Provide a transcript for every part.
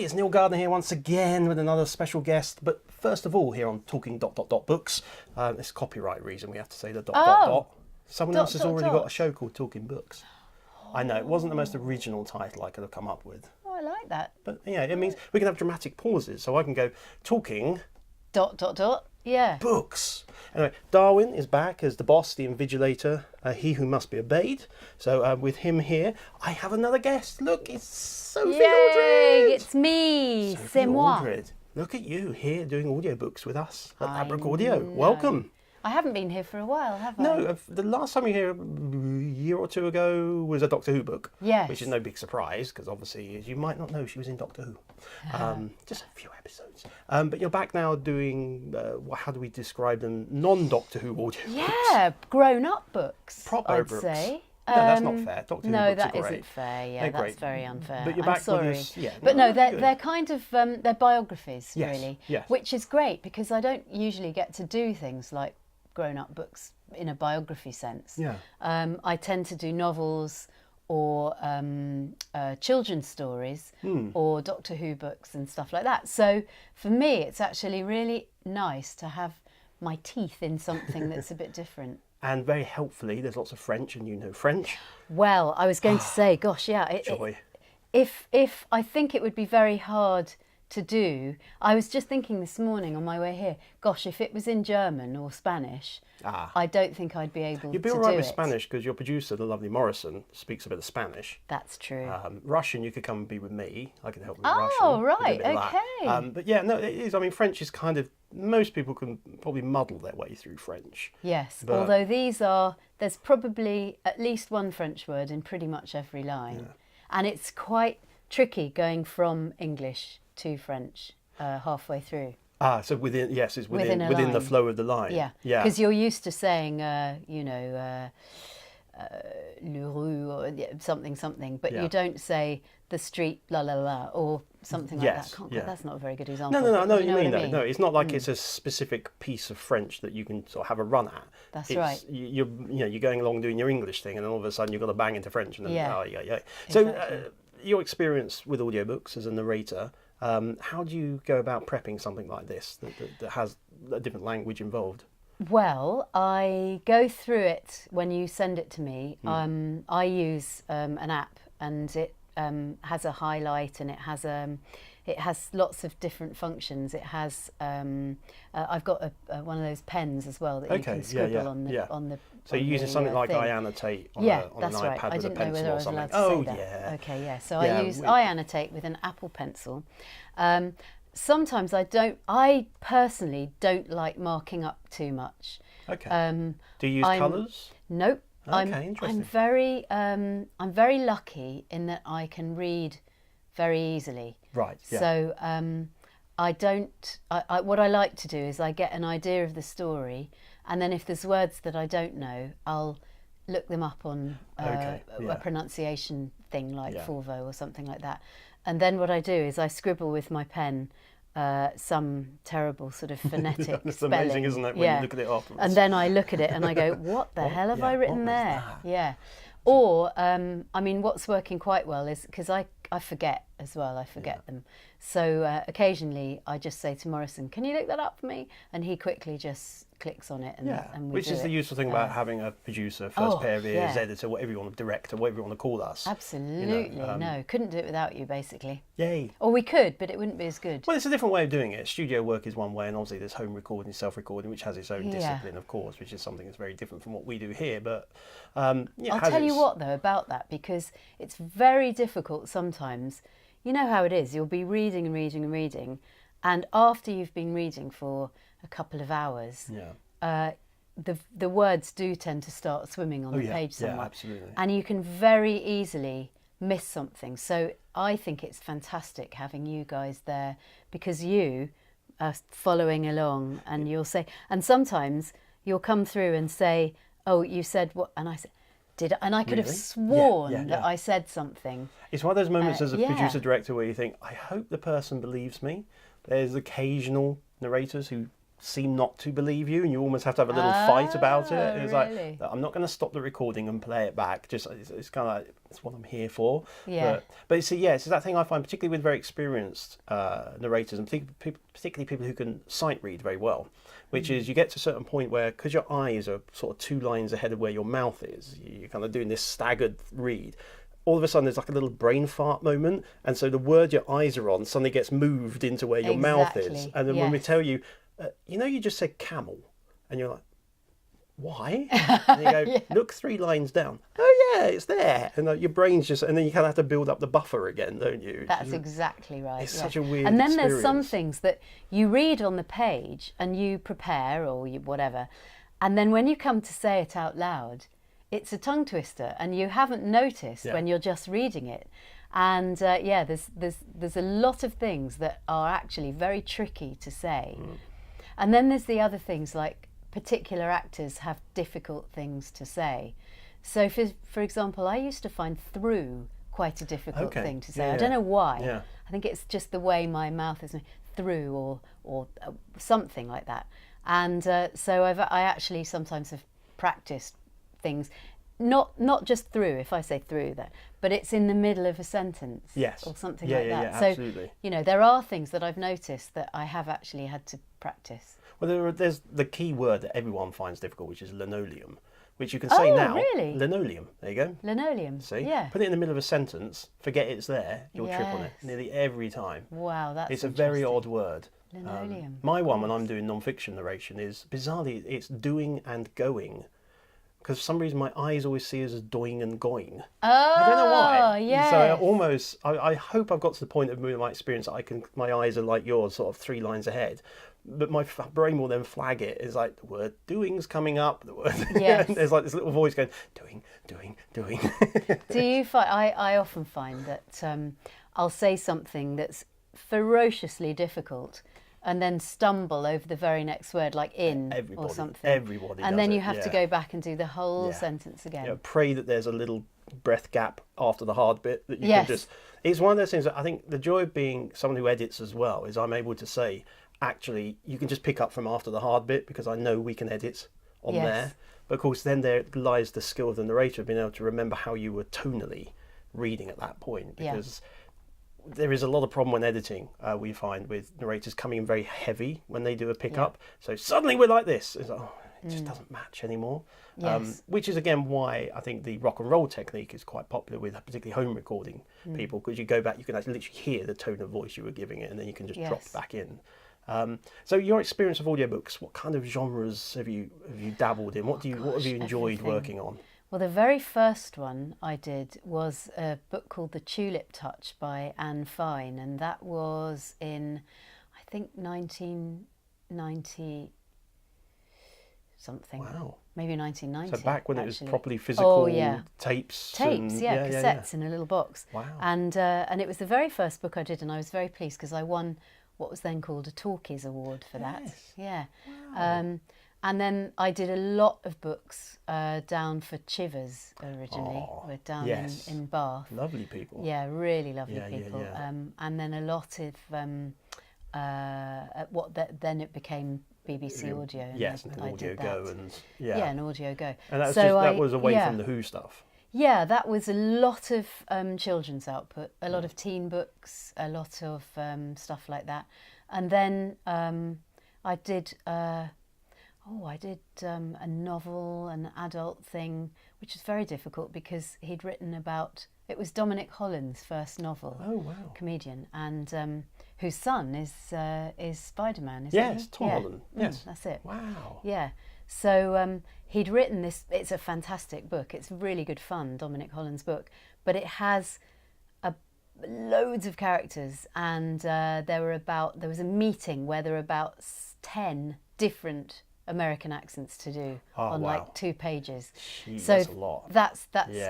everybody, it's Neil Gardner here once again with another special guest. But first of all, here on Talking ... Books, it's copyright reason we have to say the ... Someone else has already got a show called Talking Books. I know, it wasn't the most original title I could have come up with. Oh, I like that. But yeah, it means we can have dramatic pauses, so I can go talking... Yeah. Books. Anyway, Darwin is back as the boss, the invigilator, he who must be obeyed. So with him here, I have another guest. Look, it's Sophie Aldred. It's me. Sophie C'est moi. Aldred. Look at you here doing audiobooks with us at Abric Audio. Welcome. I haven't been here for a while, have I? No, the last time you were here a year or two ago was a Doctor Who book. Yes. Which is no big surprise, because obviously, as you might not know, she was in Doctor Who. Just a few episodes. But you're back now doing, how do we describe them, non-Doctor Who audiobooks. Yeah, grown-up books, Proper I'd books. say. No, that's not fair. Doctor Who No, books that are great. isn't fair. Yeah, They're that's great. very unfair. But you're I'm back sorry. with us. Yeah, but no, good. they're kind of they're biographies, Yes, really. yes. Which is great because I don't usually get to do things like grown-up books in a biography sense. Yeah. I tend to do novels or children's stories or Doctor Who books and stuff like that. So for me, it's actually really nice to have my teeth in something that's a bit different. And very helpfully, there's lots of French, and you know French. Well, I was going to say, gosh, yeah. Joy. If I think it would be very hard to do. I was just thinking this morning on my way here, gosh, if it was in German or Spanish, I don't think I'd be able to do it. You'd be all right with Spanish because your producer, the lovely Morrison, speaks a bit of Spanish. That's true. Russian, you could come and be with me. I could help with Russian. Oh, right, okay. But yeah, no, it is. I mean, French is kind of, most people can probably muddle their way through French. Yes, but, although there's probably at least one French word in pretty much every line. Yeah. And it's quite tricky going from English to French halfway through. So within the flow of the line. Yeah, because you're used to saying, le rue or something, but you don't say the street, la la la, or something like that. That's not a very good example. No, you mean that. No, it's not like it's a specific piece of French that you can sort of have a run at. That's right. You're going along doing your English thing, and then all of a sudden you've got to bang into French. And then, Exactly. So your experience with audiobooks as a narrator, how do you go about prepping something like this that has a different language involved? Well, I go through it when you send it to me. I use an app, and it has a highlight, and it has lots of different functions. It has I've got one of those pens as well that you can scribble on the. So you're using something like I annotate on an iPad with a pencil or something. Okay, yeah. So I annotate with an Apple Pencil. Sometimes I personally don't like marking up too much. Okay. Do you use colours? Nope. Okay, interesting. I'm very lucky in that I can read very easily. Right. Yeah. So what I like to do is I get an idea of the story, and then if there's words that I don't know, I'll look them up on a pronunciation thing like Forvo or something like that. And then what I do is I scribble with my pen some terrible sort of phonetic It's spelling. amazing, isn't it, when you look at it afterwards? And then I look at it and I go, what the hell have I written there? That? Yeah. Or, what's working quite well is, because I forget as well, I forget them. So occasionally I just say to Morrison, can you look that up for me? And he quickly just clicks on it and we Which is the useful thing about having a producer, first pair of ears, editor, whatever you want, director, whatever you want to call us. Absolutely, no. Couldn't do it without you, basically. Yay. Or we could, but it wouldn't be as good. Well, it's a different way of doing it. Studio work is one way, and obviously there's home recording, self-recording, which has its own discipline, of course, which is something that's very different from what we do here. But I'll tell you what, though, about that, because it's very difficult sometimes. You know how it is. You'll be reading and reading and reading, and after you've been reading for a couple of hours, the words do tend to start swimming on the page somewhat. Yeah, absolutely. And you can very easily miss something. So I think it's fantastic having you guys there, because you are following along, and you'll say, and sometimes you'll come through and say, oh, you said what? And I said, and I could have sworn that I said something. It's one of those moments as a producer-director where you think, I hope the person believes me. There's occasional narrators who seem not to believe you, and you almost have to have a little fight about it. It's really? like, I'm not going to stop the recording and play it back. Just it's kind of like, it's what I'm here for. Yeah. But you see, yeah, it's that thing I find particularly with very experienced narrators, and particularly people who can sight read very well, which is you get to a certain point where, because your eyes are sort of 2 lines ahead of where your mouth is, you're kind of doing this staggered read. All of a sudden there's like a little brain fart moment, and so the word your eyes are on suddenly gets moved into where your mouth is. And then when we tell you, you just said camel, and you're like, why? And you go, look 3 lines down. Oh yeah, it's there. And your brain's just, and then you kind of have to build up the buffer again, don't you? That's exactly right. It's such a weird And then experience. there's some things that you read on the page and you prepare or whatever, and then when you come to say it out loud, it's a tongue twister, and you haven't noticed when you're just reading it. And there's a lot of things that are actually very tricky to say. And then there's the other things, like particular actors have difficult things to say. So for example, I used to find through quite a difficult thing to say. I don't know why. Yeah. I think it's just the way my mouth is through or something like that. And so I actually sometimes have practiced things, not just through, if I say through that, but it's in the middle of a sentence or something like that. Yeah, so absolutely. There are things that I've noticed that I have actually had to practice. Well, there's the key word that everyone finds difficult, which is linoleum, which you can say now. Really? Linoleum. There you go. Linoleum. See? Yeah. Put it in the middle of a sentence, forget it's there, you'll trip on it nearly every time. Wow, that's It's a very odd word. Linoleum. My one, when I'm doing non-fiction narration, is bizarrely, it's doing and going. Because for some reason my eyes always see us as doing and going. Oh, I don't know why. yes. So I hope I've got to the point of my experience that my eyes are like yours, sort of 3 lines ahead. But my brain will then flag it. It's like the word doing's coming up. The word, yes. There's like this little voice going, doing. Do you find, I often find that I'll say something that's ferociously difficult and then stumble over the very next word, like or something. Everybody and does then you it, have to go back and do the whole sentence again. Yeah, pray that there's a little breath gap after the hard bit that you can just... It's one of those things that I think the joy of being someone who edits as well is I'm able to say, actually, you can just pick up from after the hard bit because I know we can edit on there. But of course, then there lies the skill of the narrator, being able to remember how you were tonally reading at that point. Because there is a lot of problem when editing, we find, with narrators coming in very heavy when they do a pickup. So suddenly we're like this. It's like, it just doesn't match anymore. Which is, again, why I think the rock and roll technique is quite popular with particularly home recording people, because you go back, you can actually literally hear the tone of voice you were giving it, and then you can just drop back in. So your experience of audiobooks, what kind of genres have you dabbled in? What have you enjoyed working on? Well, the very first one I did was a book called The Tulip Touch by Anne Fine, and that was in, I think, 1990 something. Wow. Maybe 1990. So back when actually. It was properly physical tapes, and, cassettes in a little box. Wow. And it was the very first book I did, and I was very pleased because I won what was then called a Talkies Award for that. Yeah. Wow. And then I did a lot of books down for Chivers originally. We're down in Bath. Lovely people. Yeah, really lovely people. Yeah. And then a lot of then it became BBC Audio. Yes, and Audio Go and and Audio Go. And that was away from the Who stuff. Yeah, that was a lot of children's output, a lot of teen books, a lot of stuff like that. And then I did a novel, an adult thing, which was very difficult because he'd written about, it was Dominic Holland's first novel. Oh, wow. Comedian, and whose son is Spider-Man, isn't he? Yes, Tom Holland. Yes. That's it. Wow. Yeah. So he'd written this, it's a fantastic book. It's really good fun, Dominic Holland's book, but it has loads of characters, and there was a meeting where there were about 10 different American accents to do like 2 pages. Jeez, so that's a lot. That's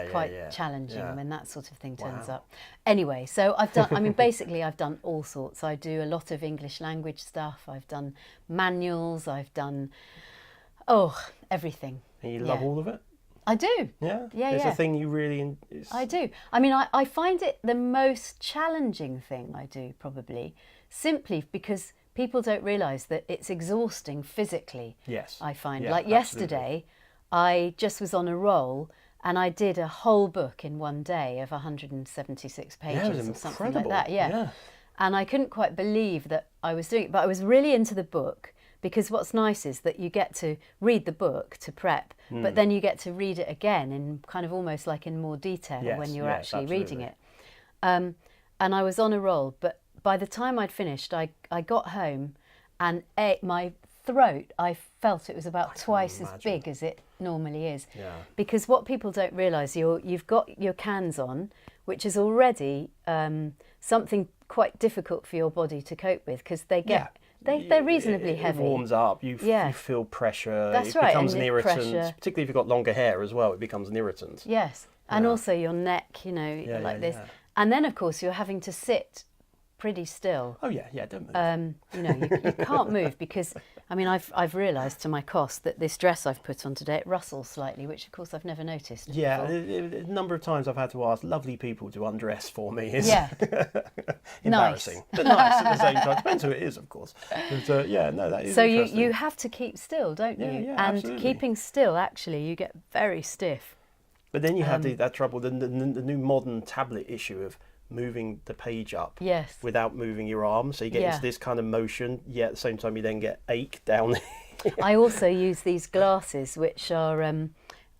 quite challenging when that sort of thing turns up. Anyway, so I've done, basically I've done all sorts. I do a lot of English language stuff. I've done manuals. I've done, everything. And you love all of it? I do. Yeah? Yeah, It's a thing you really... I do. I find it the most challenging thing I do, probably, simply because people don't realise that it's exhausting physically. Yes. I find. Yeah, Like yesterday, I just was on a roll and I did a whole book in one day of 176 pages or something like that. Yeah. And I couldn't quite believe that I was doing it, but I was really into the book, because what's nice is that you get to read the book to prep, but then you get to read it again in kind of almost like in more detail when you're actually reading it. And I was on a roll, but by the time I'd finished, I got home and my throat, I felt it was about twice as big as it normally is. Yeah. Because what people don't realise, you've got your cans on, which is already something quite difficult for your body to cope with, because they're reasonably heavy. It warms up, you feel pressure, That's it right, becomes an irritant, pressure. Particularly if you've got longer hair as well, it becomes an irritant. Yes, and also your neck, like this. Yeah. And then, of course, you're having to sit pretty still. Oh, yeah, don't move. You can't move because, I mean, I've realised to my cost that this dress I've put on today, it rustles slightly, which, of course, I've never noticed. Yeah, a number of times I've had to ask lovely people to undress for me. It's embarrassing. Nice. But nice at the same time. Depends who it is, of course. But, that is so interesting. you have to keep still, don't you? Yeah, and absolutely. Keeping still, actually, you get very stiff. But then you have that trouble, the new modern tablet issue of moving the page up without moving your arm, so you get into this kind of motion, yet at the same time you then get ache down there. I also use these glasses which are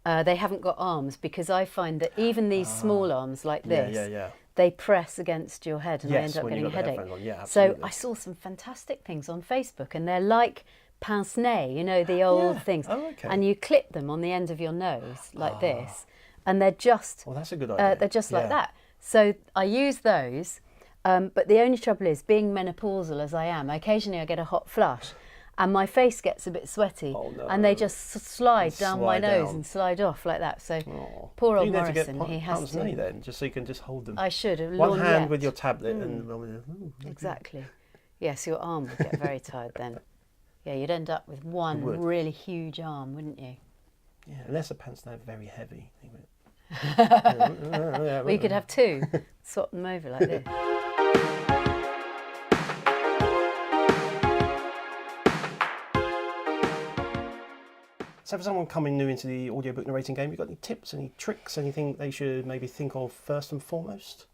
they haven't got arms, because I find that even these small arms like this, they press against your head and I end up getting a headache. So I saw some fantastic things on Facebook, and they're like pince-nez, the old things, and you clip them on the end of your nose like this, and they're just that's a good idea. They're just like that. So I use those, but the only trouble is, being menopausal as I am, occasionally I get a hot flush and my face gets a bit sweaty, and they just slide down my nose and slide off like that. So poor old Morrison, he has to. Then, just so you can just hold them. I should have. One hand with your tablet and... Exactly. Yes, your arm would get very tired then. Yeah, you'd end up with one really huge arm, wouldn't you? Yeah, unless the pants are very heavy. Well, you could have two, swap them over like this. So for someone coming new into the audiobook narrating game, you got any tips, any tricks, anything they should maybe think of first and foremost?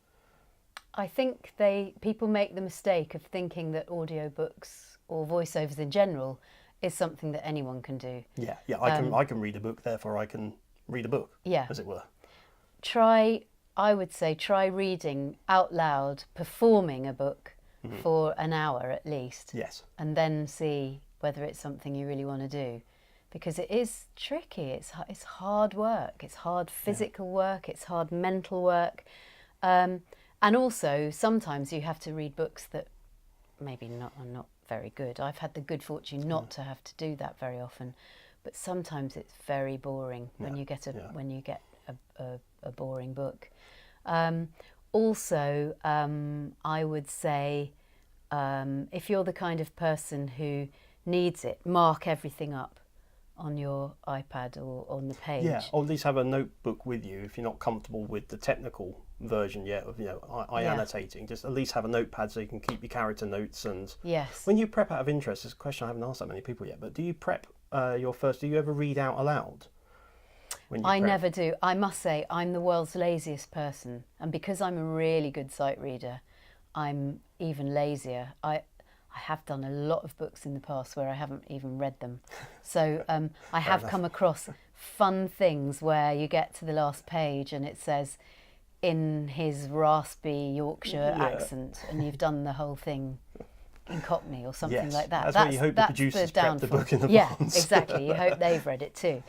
I think people make the mistake of thinking that audiobooks or voiceovers in general is something that anyone can do. Yeah, I can read a book, therefore I can read a book, as it were. I would say try reading out loud, performing a book for an hour at least. Yes. And then see whether it's something you really want to do. Because it is tricky, it's hard work, it's hard physical work, it's hard mental work. And also, sometimes you have to read books that maybe are not very good. I've had the good fortune not to have to do that very often. But sometimes it's very boring when you get a boring book. Also, I would say, if you're the kind of person who needs it, mark everything up on your iPad or on the page. Yeah, or at least have a notebook with you if you're not comfortable with the technical version yet of annotating. Just at least have a notepad so you can keep your character notes. And when you prep out of interest, it's a question I haven't asked that many people yet, but do you prep do you ever read out aloud? I never do. I must say, I'm the world's laziest person, and because I'm a really good sight reader, I'm even lazier. I have done a lot of books in the past where I haven't even read them. So I have come across fun things where you get to the last page and it says, in his raspy Yorkshire accent, and you've done the whole thing in Cockney or something like that. That's where you hope the producers prep the book in advance. Yeah, exactly. You hope they've read it too.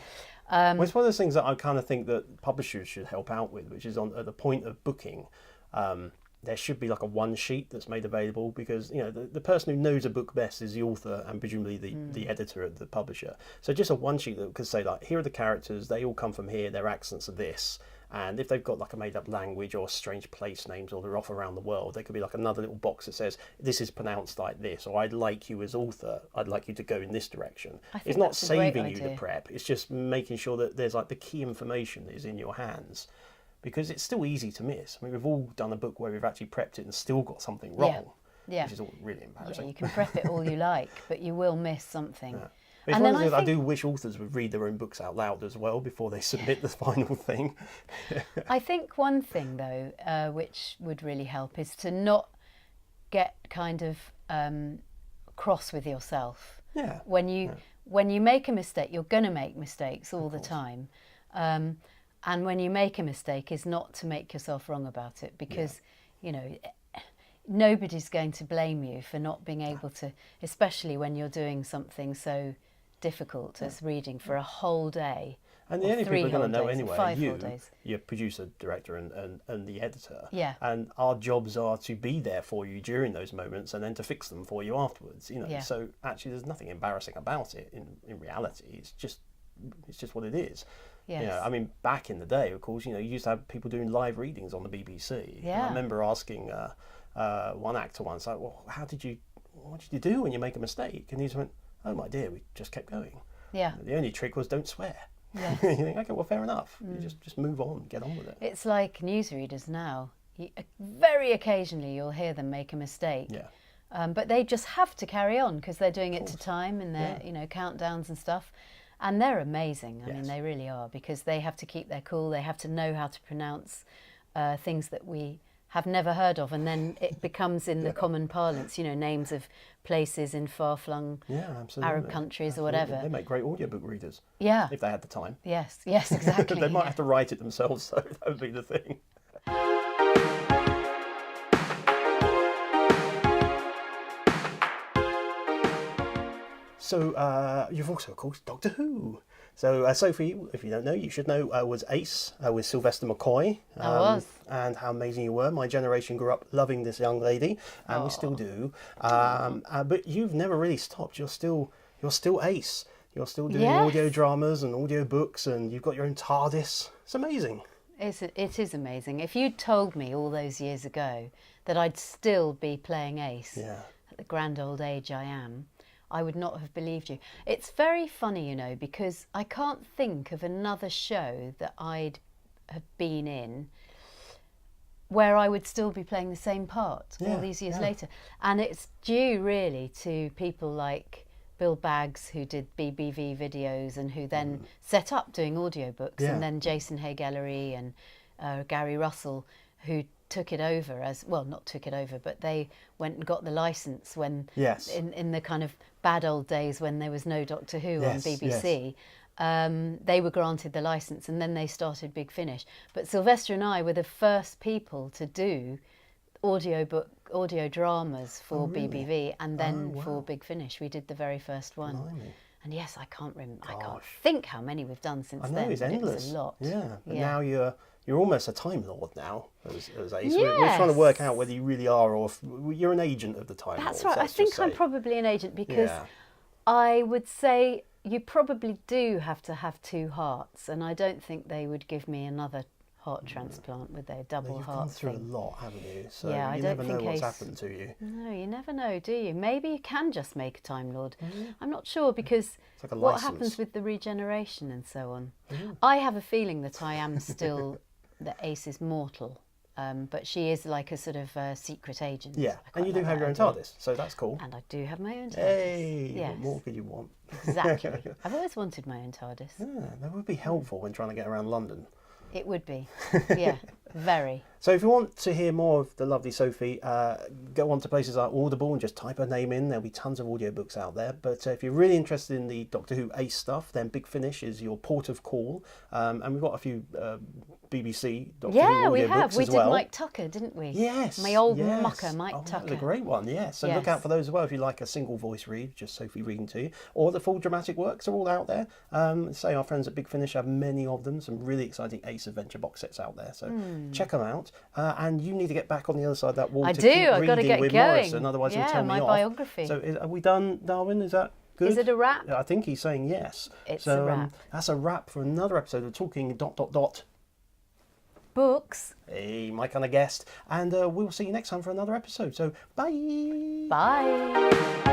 Well, it's one of those things that I kind of think that publishers should help out with, which is at the point of booking, there should be like a one sheet that's made available, because the person who knows a book best is the author and presumably the editor of the publisher. So just a one sheet that could say, like, here are the characters, they all come from here, their accents are this, and if they've got like a made up language or strange place names or they're off around the world, there could be like another little box that says this is pronounced like this, or I'd like you as author, I'd like you to go in this direction. It's not saving you the prep, it's just making sure that there's like the key information is in your hands. Because it's still easy to miss. I mean, we've all done a book where we've actually prepped it and still got something wrong. which is all really embarrassing. Yeah, you can prep it all you like, but you will miss something. Yeah. It's And one then of the things I do wish authors would read their own books out loud as well before they submit the final thing. I think one thing, though, which would really help is to not get kind of cross with yourself. Yeah. When you make a mistake, you're going to make mistakes all the time. And when you make a mistake is not to make yourself wrong about it, because, you know, nobody's going to blame you for not being able to, especially when you're doing something so difficult as reading for a whole day. And the only people are going to know anyway are you, 5 whole days. your producer, director, and the editor. Yeah. And our jobs are to be there for you during those moments and then to fix them for you afterwards. You know. Yeah. So actually, there's nothing embarrassing about it in reality. It's just what it is. Yes. You know, I mean, back in the day, of course, you know, you used to have people doing live readings on the BBC. Yeah. And I remember asking one actor once, like, well, what did you do when you make a mistake? And he just went, oh my dear, we just kept going. Yeah. The only trick was don't swear. Yeah. You think, okay, well, fair enough. You just move on, get on with it. It's like newsreaders now. Very occasionally you'll hear them make a mistake. Yeah. But they just have to carry on because they're doing it to time and their countdowns and stuff. And they're amazing. I mean, they really are, because they have to keep their cool. They have to know how to pronounce things that we have never heard of, and then it becomes in the common parlance, you know, names of places in far-flung Arab countries or whatever. They make great audiobook readers. Yeah. If they had the time. Yes, exactly. They might have to write it themselves, so that would be the thing. So you've also, of course, Doctor Who. So Sophie, if you don't know, you should know, was Ace with Sylvester McCoy. I was. And how amazing you were. My generation grew up loving this young lady, and we still do. But you've never really stopped. You're still Ace. You're still doing audio dramas and audio books, and you've got your own TARDIS. It's amazing. It is amazing. If you'd told me all those years ago that I'd still be playing Ace at the grand old age I am, I would not have believed you. It's very funny, you know, because I can't think of another show that I'd have been in where I would still be playing the same part all these years later. And it's due really to people like Bill Baggs, who did BBV videos and who then set up doing audiobooks, and then Jason Hay-Gallery and Gary Russell, who took it over as, well, not took it over, but they went and got the license when, in the kind of bad old days when there was no Doctor Who on BBC, they were granted the license, and then they started Big Finish. But Sylvester and I were the first people to do audio dramas for BBV, and then for Big Finish we did the very first one. Blimey. And yes, I can't think how many we've done since then. I know, it's endless. It's a lot. Yeah, but now you're almost a Time Lord now, as Ace. We're trying to work out whether you really are, or if you're an agent of the Time Lord. That's right. I think I'm probably an agent, because I would say you probably do have to have two hearts, and I don't think they would give me another heart transplant with their double heart. You've gone through a lot, haven't you? So I you don't never think know what's happened to you. No, you never know, do you? Maybe you can just make a Time Lord. I'm not sure, because it's like what happens with the regeneration and so on? I have a feeling that I am still, that Ace is mortal, but she is like a sort of secret agent. Yeah, and you do have your own TARDIS, so that's cool. And I do have my own TARDIS. Hey, what more could you want? Exactly. I've always wanted my own TARDIS. Yeah, that would be helpful when trying to get around London. It would be, yeah, very. So if you want to hear more of the lovely Sophie, go on to places like Audible and just type her name in. There'll be tons of audiobooks out there. But if you're really interested in the Doctor Who Ace stuff, then Big Finish is your port of call. And we've got a few BBC Doctor Who audiobooks as well. We have. We did Mike Tucker, didn't we? Yes. My old mucker, Mike Tucker. That was a great one, yes. So look out for those as well if you like a single voice read, just Sophie reading to you. Or the full dramatic works are all out there. Say our friends at Big Finish have many of them, some really exciting Ace Adventure box sets out there. So check them out. And you need to get back on the other side of that wall to keep reading with Morrison, otherwise he'll tell me off. Biography. So are we done, Darwin? Is that good? Is it a wrap? I think he's saying yes. It's a wrap. That's a wrap for another episode of Talking ... Books. Hey, my kind of guest. And we'll see you next time for another episode. So bye. Bye.